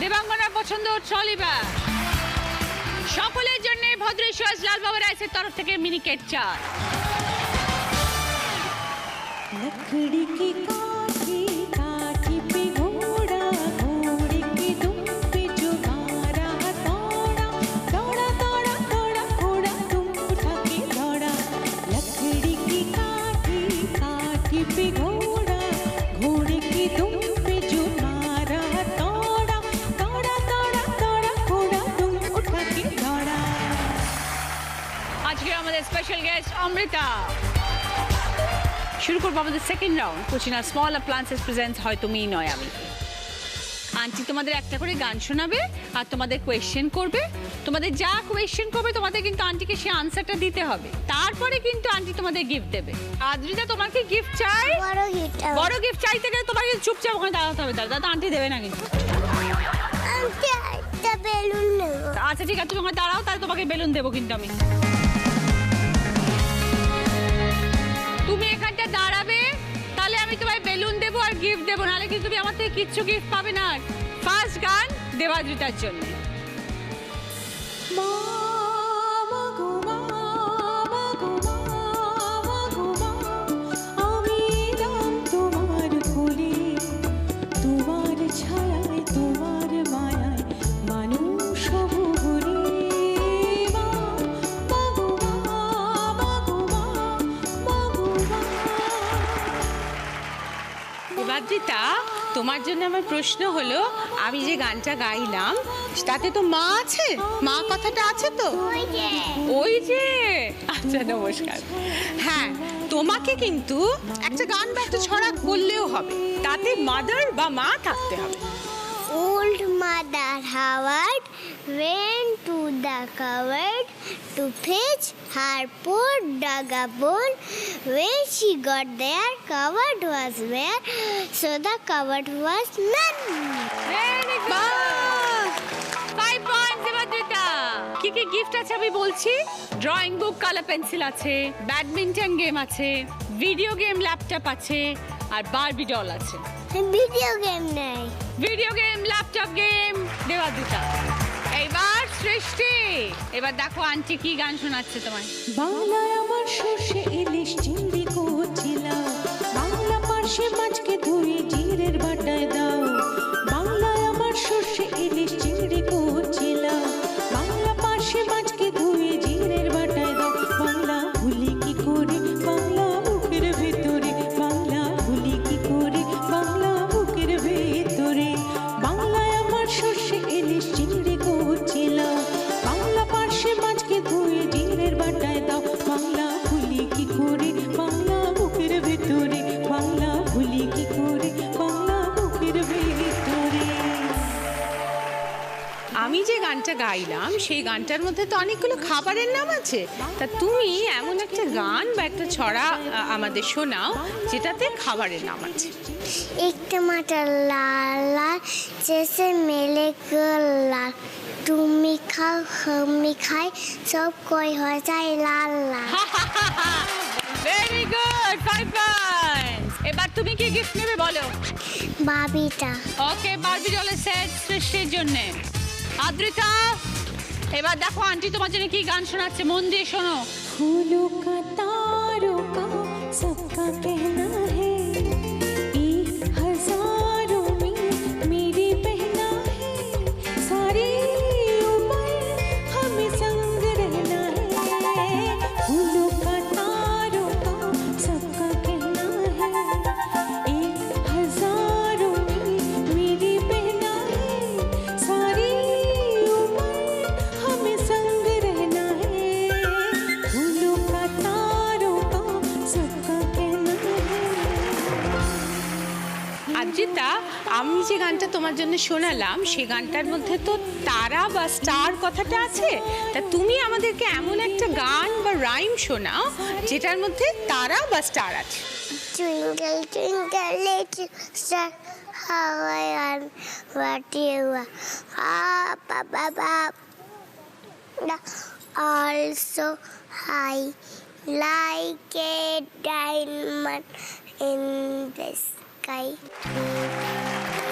দেবাঙ্গনার পছন্দ ট্রলি ব্যাগ। সকলের জন্য ভদ্রেশ্বর লাল বাবা রাইসের তরফ থেকে মিনিকেট চার। लकड़ी की काठी काठी पे घोड़ा घोड़े की दुम पे जो मारा दौड़ा दौड़ा दौड़ा दौड़ा घोड़ा तुम उठा के दौड़ा लकड़ी की काठी काठी पे घोड़ा घोड़े की दुम पे जो मारा दौड़ा दौड़ा दौड़ा दौड़ा घोड़ा तुम उठा के दौड़ा। আজকে আমাদের স্পেশাল গেস্ট অমৃতা। শুরু করবো আমাদের second round, Kutchina small appliances presents হয় তুমিই নয় আমি। আন্টি তোমাদের একটা করে গান শোনাবে আর তোমাদের কোয়েশ্চেন করবে। তোমাদের যা কোয়েশ্চেন করবে তোমাদের কিন্তু আন্টিকে সেই আনসারটা দিতে হবে, তারপরে কিন্তু আন্টি তোমাদের গিফট দেবে। আদ্রিতা, তোমার কি গিফট চাই? বড় গিফট। বড় গিফট চাইতে গেলে তোমাকে চুপচাপ ওখানে দাঁড়াতে হবে, দাদা আন্টি দেবে না কিন্তু। একটা বেলুন নেব। আচ্ছা ঠিক আছে, তুমি ওখানে দাঁড়াও, তাহলে তোমাকে বেলুন দেবো কিন্তু আমি। তুমি এখানটা দাঁড়াবে, তাহলে আমি তোমায় বেলুন দেবো আর গিফট দেবো, নাহলে কিন্তু তুমি আমার থেকে কিচ্ছু গিফট পাবে না। ফার্স্ট গান দেবাদ্রিতার জন্য। দেবাদ্রিতা, তোমার জন্য আমার প্রশ্ন হলো, আমি যে গানটা গাইলাম তাতে তো মা আছে? মা কথাটা আছে তো? ওই যে ওই যে আচ্ছা নমস্কার। হ্যাঁ, তোমাকে কিন্তু একটা গান বা একটা ছড়া বললেও হবে, তাতে মাদার বা মা থাকতে হবে। Old Mother Howard went to the cupboard to fetch her poor dog a bone. When she got there, cupboard was bare, so the cupboard was none. Very good. 5 points এবার দুইটা। কি কি গিফট আছে আমি বলছি। ড্রয়িং বুক, কালার পেন্সিল আছে, badminton game আছে, video game laptop আছে, আর বারবি ডল আছে। ভিডিও গেম নাই। ভিডিও গেম, ল্যাপটপ গেম দেওয়া দুটা। এইবার সৃষ্টি, এবার দেখো আন্টি কি গান শোনাচ্ছে তোমায়। বাংলায় আমার সর্ষে ইলিশ চিংড়ি কচিলাও, বাংলা পার্শে মাছকে ধুয়ে জিরের বাটায় দাও। বাংলায় আমার সর্ষে ইলিশ চিংড়ি কচিলাও, বাংলা পার্শে মাছকে ধুয়ে জিরের বাটায় দাও। বাংলা ভুলি কি করে বাংলা বুকের ভেতরে, বাংলা ভুলি কি করে বাংলা বুকের ভেতরে। বাংলায় আমার সর্ষে ইলিশ চিংড়ি কচিলাও, বাংলা পার্শে মাছকে ধুয়ে জিরের বাটায় দাও। বাংলা ভুলি কি করে বাংলা বুকের ভেতরে, বাংলা ভুলি কি করে বাংলা বুকের ভেতরে। আমি যে গানটা গাইলাম সেই গানটার মধ্যে তো অনেকগুলো খাবারের নাম আছে, তা তুমি এমন একটা গান বা একটা ছড়া আমাদের শোনাও যেটাতে খাবারের নাম আছে। एक टमाटर लाल लाल जैसे मेले लाल, তুমি খাও আমি খাই সব কই হয়ে যায় লাল লাল। Very good, 5 points. এবার তুমি কি গিফট নেবে বলো। বাবিটা। ওকে, বারবি ডলের সেট সৃষ্টির জন্য। আদ্রিতা, এবার দেখো আন্টি তোমার জন্য কি গান শোনাচ্ছে, মন দিয়ে শোনো। फूलों का तारों का सबका कहना है, एक हजारों में मेरी बहना है, सारी उम्र हमें संग रहना है। फूलों का तारों का सबका कहना है, एक हजारों में मेरी बहना है, सारी उम्र हमें संग रहना है। फूलों का तारों का सबका कहना है। আদ্রিতা, আমি যে গানটা তোমার জন্য শোনালাম সেই গানটার মধ্যে তো তারা বা স্টার কথাটা আছে, তা তুমি আমাদেরকে এমন একটা গান বা রাইম শোনাও যেটার মধ্যে তারা বা স্টার আছে। Twinkle twinkle little star, how I am what you are. Up above up, also high like a diamond in the sky.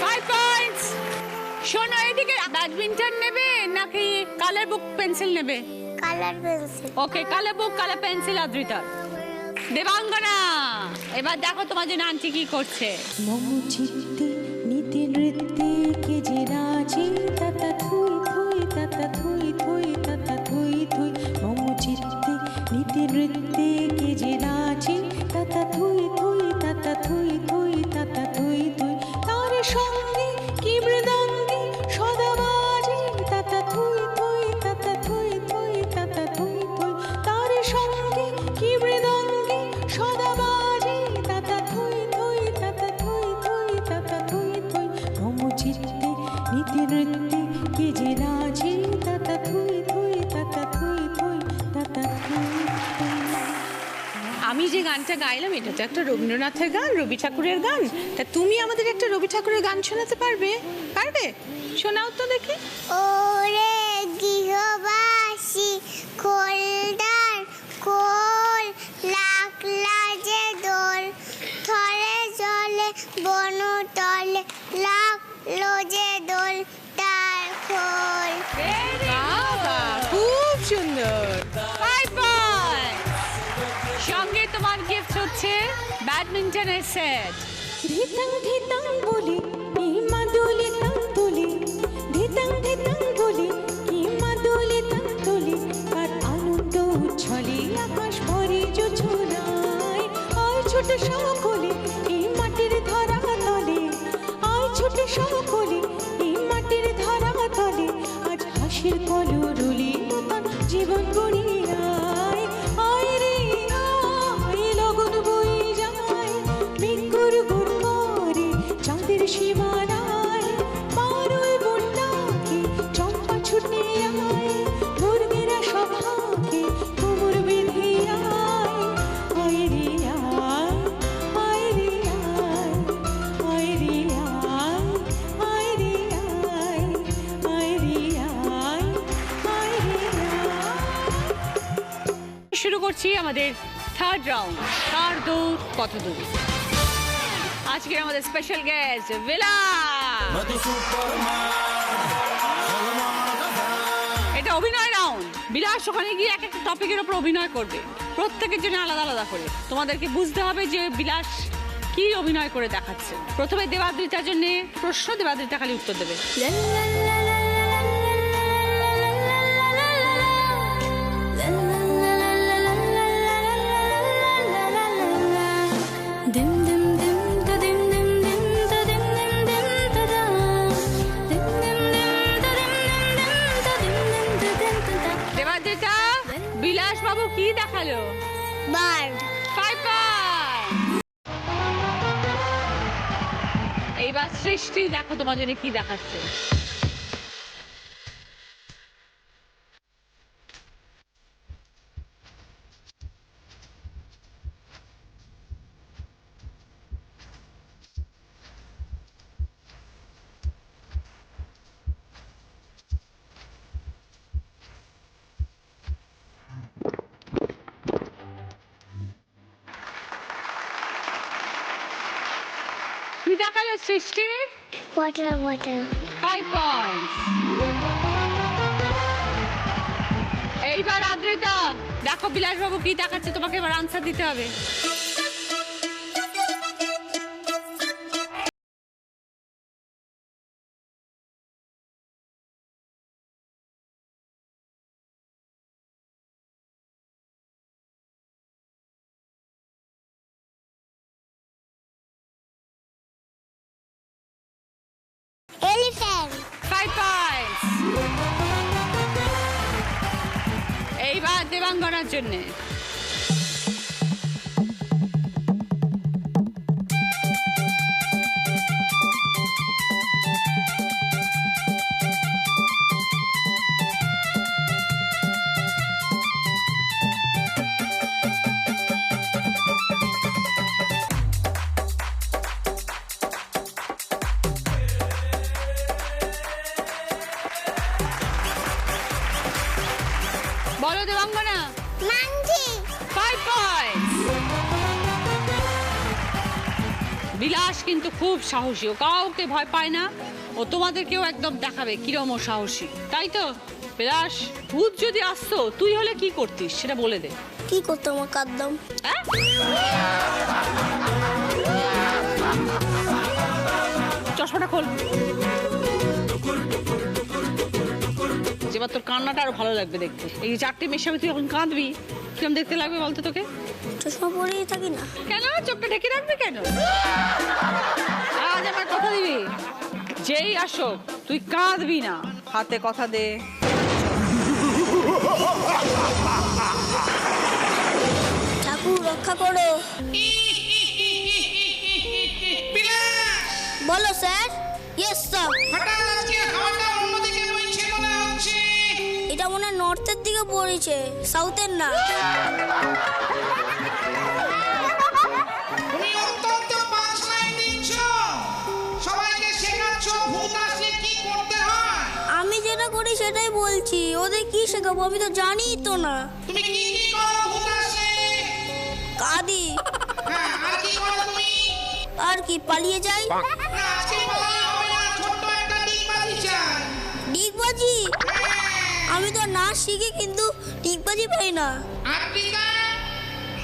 5 points. শোনো, এদিকে ব্যাডমিন্টন নেবে নাকি কালার বুক পেন্সিল নেবে? Color pencil. Okay, colour book, colour pencil Adrita. Debangana, এবার দেখো তোমার জন্য aunty কি করছে। মম চিত্তে নিতে নৃত্যে কে যে রাজি, তাতা থুই থুই তাতা থুই থুই তাতা থুই থুই। মম চিত্তে নিতে নৃত্যে কে যে রাজি, তাতা থুই থুই তাতা থুই থুই তাতা থুই থুই। তার সঙ্গে কি মৃদঙ্গে সদা বাজে, তাতা থুই থুই তাতা থুই থুই তাতা থুই থুই। তার সঙ্গে কি মৃদঙ্গে সদা বাজে, তাতা থুই থুই তাতা থুই থুই তাতা থুই থুই। মম চিত্তে নিতে নৃত্যে কে যে রাজি, তাতা থুই থুই তাতা থুই থুই তাতা থুই থুই। আমি যে গানটা গাইলাম এটা তো একটা রবীন্দ্রনাথের গান, রবি ঠাকুরের গান, তা তুমি আমাদের একটা রবি ঠাকুরের গান শোনাতে পারবে? পারবে? শোনাও তো দেখি। ওরে গৃহবাসী খোলদার খোল, লাকলা যে দোল, থরে জলে বনু তলে, লাগলো যে দোল তার খোল। বাবা, খুব সুন্দর। 5 পয়েন্টস। সঙ্গে তোমার গিফট হচ্ছে ব্যাডমিন্টনের সেট। ধিতাং ধিতাং বলি কি মাদুলি তাং তুলি, ধিতাং ধিতাং বলি কি মাদুলি তাং তুলি। আর আনন্দ উচ্ছলে আকাশ ভরে জোছনায়, আয় ছোট সকলে এই মাটির ধরা তলে, আয় ছোট সকলে এই মাটির ধরা তলে। আজ হাসির কলরুলি নতুন জীবন গড়ি আয়, আয় শুরু করছি আমাদের থার্ড রাউন্ড, কার দৌড় কত দূর। আজকে আমাদের স্পেশাল গেস্ট বিলাস। এটা অভিনয় রাউন্ড। বিলাস ওখানে গিয়ে এক একটা টপিকের উপর অভিনয় করবে, প্রত্যেকের জন্য আলাদা আলাদা করে। তোমাদেরকে বুঝতে হবে যে বিলাস কি অভিনয় করে দেখাচ্ছে। প্রথমে দেবাদ্রিতার জন্য প্রশ্ন, দেবাদ্রিতা খালি উত্তর দেবে। দেবাদ্রিতা, বিলাস বাবু কি দেখালো? বার্ড। 5 পয়েন্ট। এইবার সৃষ্টি দেখো তোমার জন্য কি দেখাচ্ছে। কি দেখালো সৃষ্টি? Water water. 5 পয়েন্ট। এইবার আদ্রিতা দেখো বিলাস বাবু কি দেখাচ্ছে, তোমাকে এবার আনসার দিতে হবে। এলিফ্যান্ট। 5 পয়েন্টস। এইবার দেবাঙ্গনার জন্য। বলো দেবাঙ্গনা। মাংকি। 5 পয়েন্টস। বিলাস কিন্তু খুব সাহসী, ও কাউকে ভয় পায় না। ও তোমাদেরকেও একদম দেখাবে কিরম ও সাহসী, তাই তো? বিলাস, ভূত যদি আসতো তুই হলে কি করতিস সেটা বলে দে। কি করতাম কাঁদতাম। হ্যাঁ? চশমাটা খোল। এবার তোর কান্নাটা আরো ভালো লাগবে দেখতে। এই 4টে মেয়ের সামনে তুই এখন কাঁদবি, কিরম দেখতে লাগবে বলতো তোকে? চশমা পরেই থাকি না কেন? চোখটা ঢেকে রাখবি কেন? আজ আমার কথা দিবি, যেই আসুক তুই কাঁদবি না। হাতে কথা দে। ঠাকুর রক্ষা করো। বলো স্যার। Yes sir. এটা মনে হয় নর্থের দিকে পড়েছে, সাউথের না। তুমি অত্যন্ত পাঁচলাইন দিচ্ছ, সবাইকে শেখাচ্ছ ভূত আসলে কি করতে হয়। আমি যেটা করি সেটাই বলছি, ওদের কি শেখাবো? আমি তো জানিই তো না। তুমি কি কি করো ভূত আসলে? কাঁদি। হ্যাঁ, আর কি করো তুমি? আর কি, পালিয়ে যাই। না, আজকে পালালে হবে না, ছোট্ট একটা ডিগবাজি চাই। ডিগবাজি? আমি তো নাচ শিখি কিন্তু ডিগবাজি পাই না। আফ্রিকা,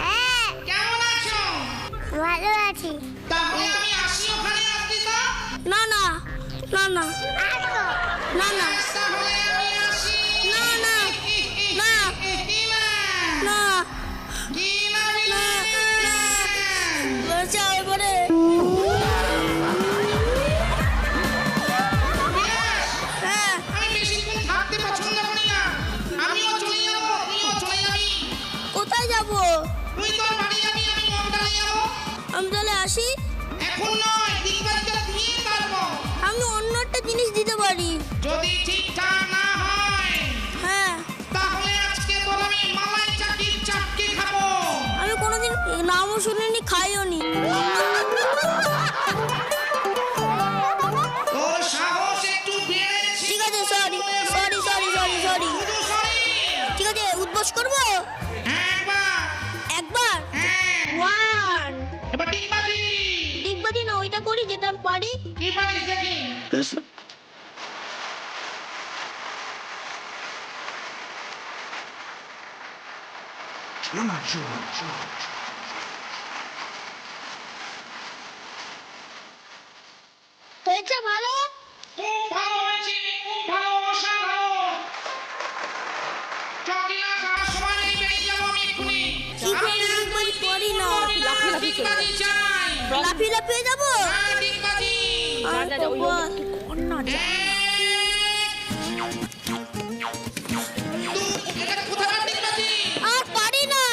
হ্যাঁ, কেমন আছো? ভালো আছি। তাহলে আমি আসি ওখানে আফ্রিকা? না না না না না না তাহলে আমি আসি। না না না কি না? না কি না না না, বাঁচাও এবারে। হ্যাঁ, আমি বেশিক্ষণ থাকতে পছন্দ করি না। আমিও চলে যাবো, তুমিও চলে যাবি। কোথায় যাবো? তুই তোর বাড়ি যাবি, আমি মন্দারে যাবো। আমি তাহলে আসি। এখন নয়, দিনবাড়িটা দিয়ে তারপর। আমি অন্য একটা জিনিস দিতে পারি। যদি ঠিকঠাক না হয় হ্যাঁ, তাহলে আজকে তোর আমি মালাই চাকির চাটকে খাবো। আমি কোনোদিন নামও শুনিনি, খাইও নি। তোর সাহস একটু বেড়েছে। ঠিক আছে, sorry sorry sorry sorry sorry. শুধু sorry। ঠিক আছে, উদ্বোস করবো। একবার পারি। কি পারিস দেখি? হয়েছে ভালো? খুব ভালো হয়েছে, খুব ভালো, অসাধারণ। চকলেট খাওয়ার সময় নেই, বেরিয়ে যাবো আমি এক্ষুনি। কি করে আমি পারি না। লাফিয়ে চলে ডিগবাজি চাই। লাফিয়ে লাফিয়ে যাবো। হ্যাঁ, ডিগবাজি। যা ওই এটা কোথাকার ডিগবাজি? আর পারি না।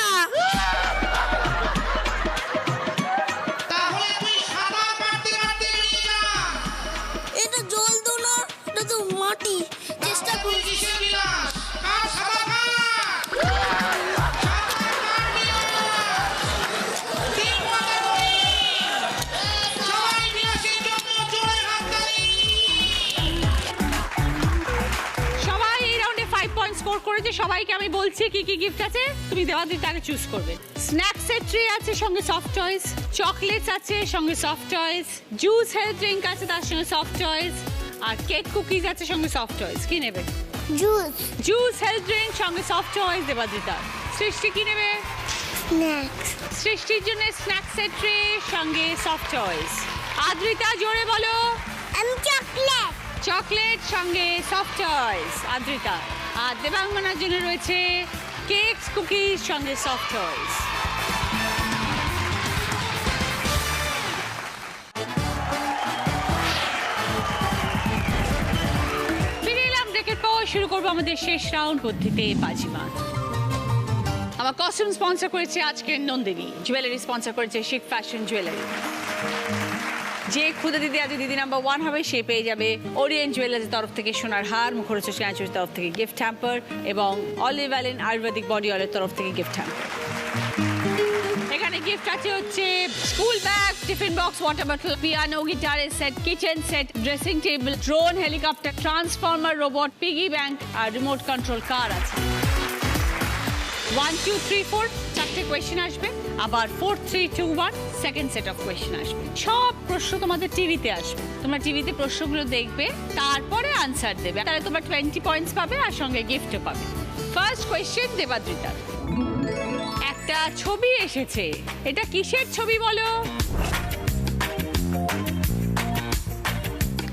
তাহলে তুই সাঁতার কাটতে কাটতে বেরিয়ে যা। এটা জল তো না, এটা তো মাটি। চেষ্টা তুই করছি। কিসের বিলাস? কার সাঁতার কাট। সাঁতার কাটবি না। ঠিক মতো করি। সবাই বিলাসের জন্য জোরে হাততালি। সবাই এই রাউন্ডে 5 পয়েন্ট স্কোর করেছে। সবাইকে আমি বলছি কি কি গিফট আছে, তুমি দেওয়াদির আগে চুজ করবে। স্ন্যাক্সের ট্রে আছে, সঙ্গে সফট টয়েস। চকলেটস আছে, সঙ্গে soft toys. Juice health drink আছে, তার সঙ্গে সফট টয়েস। আর কেক কুকিজ আছে, সঙ্গে সফট টয়েস। কি নেবে? জুস, জুস হেলথ ড্রিঙ্ক সঙ্গে সফট টয়েস দেবাদিতা। সৃষ্টি কি নেবে? স্ন্যাক্স, সৃষ্টির জন্য স্ন্যাক্সের ট্রে সঙ্গে সফট টয়েস। আদ্রিতা জোরে বলো। আমি চকলেট। চকলেট সঙ্গে সফট টয়েস আদ্রিতা। আর দেবাঙ্গনার জন্য রয়েছে কেক কুকিজ সঙ্গে সফট টয়েস। ফিরে এলাম ব্রেকের পর, শুরু করবো আমাদের শেষ রাউন্ড, পদ্ধতিতে বাজিমাত। আমার কস্টিউম স্পন্সর করেছে আজকের নন্দিনী, জুয়েলারি স্পন্সর করেছে শিখ ফ্যাশন জুয়েলারি। যে খুদে দিদি আজ দিদি নাম্বার 1 হবে সে পেয়ে যাবে ওরিয়েন্ট জুয়েলার্সের তরফ থেকে সোনার হার, মুখরোচক ক্যাচুরির তরফ থেকে গিফট হ্যাম্পার এবং অলিভ অ্যালেন আয়ুর্বেদিক বডি অয়েলের তরফ থেকে গিফট হ্যাম্পার। এখানে গিফট আছে হচ্ছে school bag, tiffin box, water bottle, piano, গিটারের set, kitchen set, dressing table, drone, helicopter, transformer, robot, piggy bank আর রিমোট কন্ট্রোল কার আছে। 1, 2, 3, 4 চারটে কোয়েশ্চেন আসবে, আবার 4, 3, 2, 1 সেকেন্ড সেট অফ কোয়েশ্চেন আসবে। সব প্রশ্ন তোমাদের টিভিতে আসবে, তোমরা টিভিতে প্রশ্নগুলো দেখবে, তারপরে আনসার দেবে, তাহলে তোমরা 20 পয়েন্টস পাবে আর সঙ্গে গিফটও পাবে। ফার্স্ট কোয়েশ্চেন দেবাদ্রিতা, একটা ছবি এসেছে, এটা কিসের ছবি বলো?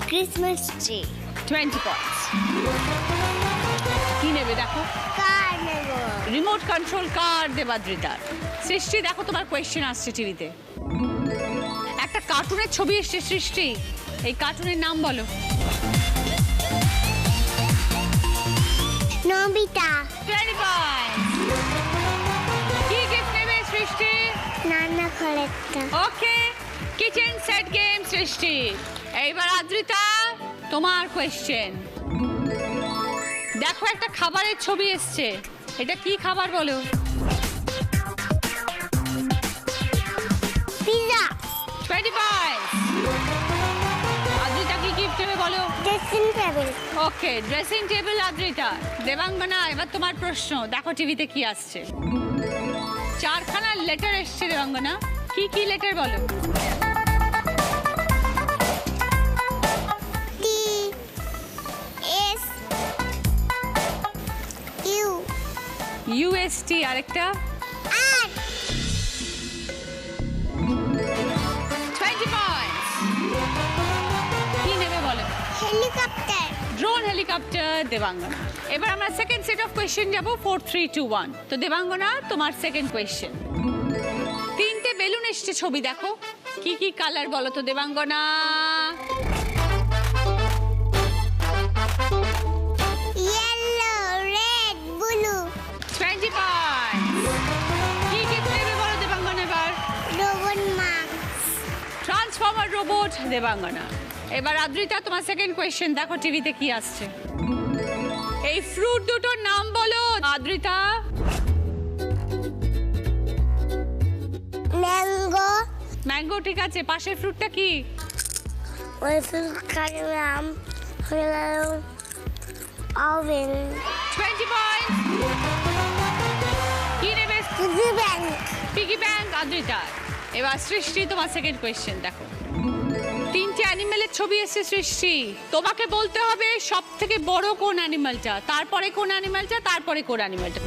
Christmas tree. 20 পয়েন্টস। কি নেবে দেখো? কার নেব? রিমোট কন্ট্রোল কার দেবাদ্রিতার। সৃষ্টি দেখো তোমার কোয়েশ্চেন আসছে টিভিতে, একটা কার্টুনের ছবি এসছে সৃষ্টি, এই কার্টুনের নাম বলো। নবিতা। 20 পয়েন্টস। কি গিফট নেবে সৃষ্টি? নানা খলেরটা। ওকে, কিচেন সেট গেম সৃষ্টি। এইবার আদ্রিতা তোমার কোয়েশ্চেন। দেখো একটা খাবারের ছবি এসছে, এটা কি খাবার বলো? পিজা। 20 পয়েন্টস। আদ্রিতা কি গিফট দেবে বলো? Dressing table. Okay, dressing table Adrita. Debangana এবার তোমার প্রশ্ন, দেখো টিভিতে কি আসছে। 4খানা লেটার এসছে দেবাঙ্গনা, কি কি লেটার বলো? টি এস ইউ ইউএসটি, আরেকটা আর 20 পয়েন্টস। কি নেবে বলো? হেলিকপ্টার। ড্রোন হেলিকপ্টার দেবাঙ্গনা। এবার আমরা সেকেন্ড সেট অফ কোয়েশ্চেন যাব, 4, 3, 2, 1। তো দেবাঙ্গনা তোমার সেকেন্ড কোয়েশ্চেন। 3টে বেলুন এসছে ছবি, দেখো কি কি কালার বলো তো Debangana? Yellow, red, blue. 20 points. কি গিফট নেবে বলো দেবাঙ্গনা এবার? Robot mask. Transformer robot Debangana. এবার আদ্রিতা তোমার সেকেন্ড কোয়েশ্চেন, দেখো টিভিতে কি আসছে। এই ফ্রুট দুটোর নাম বলো আদ্রিতা। ম্যাঙ্গো। ম্যাঙ্গো ঠিক আছে, পাশের ফ্রুটটা কি? ওই ফুলকার নাম হলো অরেঞ্জ। 20 পয়েন্টস। কি নেবে? Piggy bank. Piggy bank Adrita. এবার সৃষ্টি তোমার সেকেন্ড কোয়েশ্চেন, দেখো তিনটে অ্যানিমেলের ছবি এসেছে সৃষ্টি, তোমাকে বলতে হবে সব থেকে বড় কোন অ্যানিমেলটা, তারপরে কোন অ্যানিমেলটা, তারপরে কোন অ্যানিমেলটা।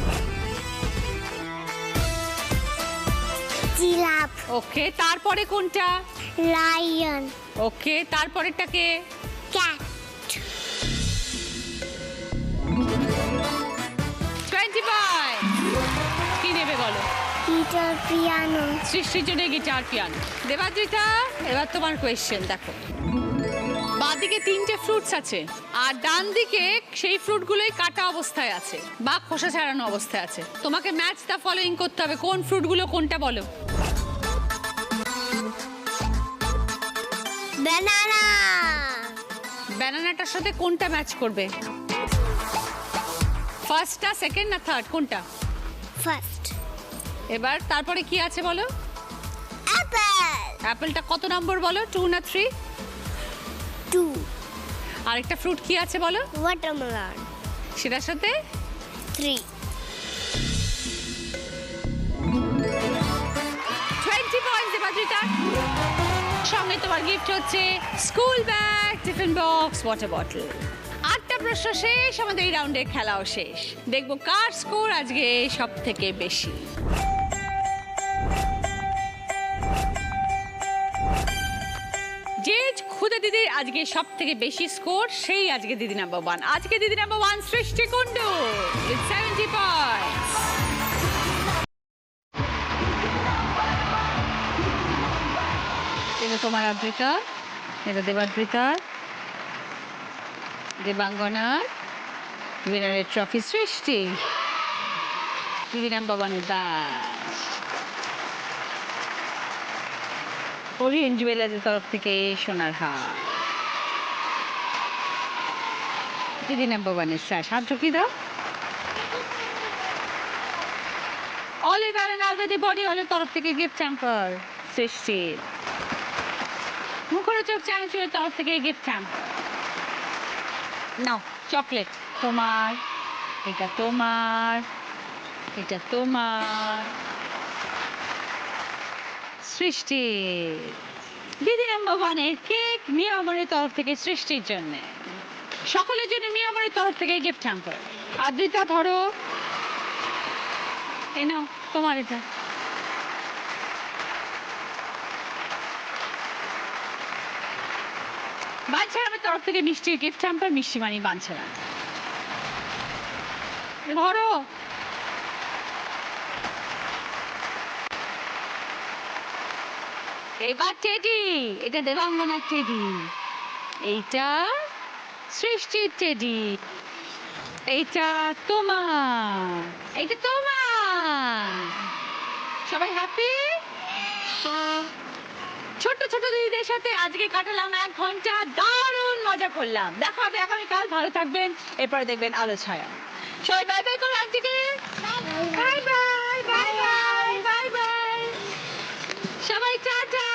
জিরাফ, ওকে, তারপরে কোনটা? লায়ন, ওকে, তারপরেরটাকে? ক্যাট, 25 কি নেবে বলো? গিটার, পিয়ানো, সৃষ্টির জন্য গিটার, পিয়ানো। দেবাদ্রিতা, এবার তোমার কোয়েশ্চেন দেখো। বাঁদিকে তিনটে ফ্রুটস আছে আর ডান দিকে সেই ফ্রুটগুলোই কাটা অবস্থায় আছে বা খোসা ছাড়ানো অবস্থায় আছে। তোমাকে ম্যাচ দা ফলোইং করতে হবে, কোন ফ্রুটগুলো কোনটা বলো। ব্যানানা, ব্যানানাটার সাথে কোনটা ম্যাচ করবে? ফার্স্টটা, সেকেন্ড না থার্ড, কোনটা? ফার্স্ট। এবার তারপরে কি আছে বলো? অ্যাপল, অ্যাপেলটা কত নম্বর বলো, 2 না 3? 2। আরেকটা ফ্রুট কি আছে বলো? ওয়াটারমেলন, সেটার সাথে 3। 20 পয়েন্ট দেবাদ্রিতা। সঙ্গে তোমার গিফট হচ্ছে school bag, tiffin box, water bottle. 8টা প্রশ্ন শেষ, আমাদের এই রাউন্ডের খেলাও শেষ। দেখবো কার স্কোর আজকে সব থেকে বেশি। যে খুদে দিদির আজকে সব থেকে বেশি স্কোর, সেই আজকে দিদি নাম্বার 1। আজকে দিদি নাম্বার 1 সৃষ্টি কুন্ডু with 70 points। এটা তোমার আদ্রিতা, এটা দেবাদ্রিতা, দেবাঙ্গনার, উইনারের ট্রফি সৃষ্টি, দিদি নাম্বার 1-এর ব্যাগ। ওরিয়েন্ট জুয়েলার্সের তরফ থেকে সোনার হার, দিদি নাম্বার 1-এর স্যাশ। হাত ঢুকিয়ে দাও। অলিভ অ্যান্ড আলভেদি বডি হলের তরফ থেকে গিফট হ্যাম্পার সৃষ্টির। মুখরোচক চ্যানেলের তরফ থেকে গিফট হ্যাম্পার। নাও চকলেট তোমার, এটা তোমার, এটা তোমার। সৃষ্টি দিদি নাম্বার 1-এর কেক মিয়ামরের তরফ থেকে সৃষ্টির জন্য। সকলের জন্য মিয়ামরের তরফ থেকে গিফট হ্যাম্পার। আদ্রিতা ধরো, এই নাও তোমার এটা। বাঞ্ছারামের তরফ থেকে মিষ্টির গিফট হ্যাম্পার, মিষ্টি মানি বাঞ্ছারাম। ধরো, এবার টেডি, এটা দেবাঙ্গনার টেডি, এইটা সৃষ্টির টেডি, এইটা তোমার, এইটা তোমার। সবাই হ্যাপি? ছোট্ট ছোট দিদিদের সাথে আজকে কাটালাম 1 ঘন্টা, দারুণ মজা করলাম। দেখা হবে আগামীকাল, ভালো থাকবেন। এরপরে দেখবেন আলো ছায়া। সবাই বাই বাই করো আজকে। Bye bye, bye bye, bye bye. সবাই টাটা।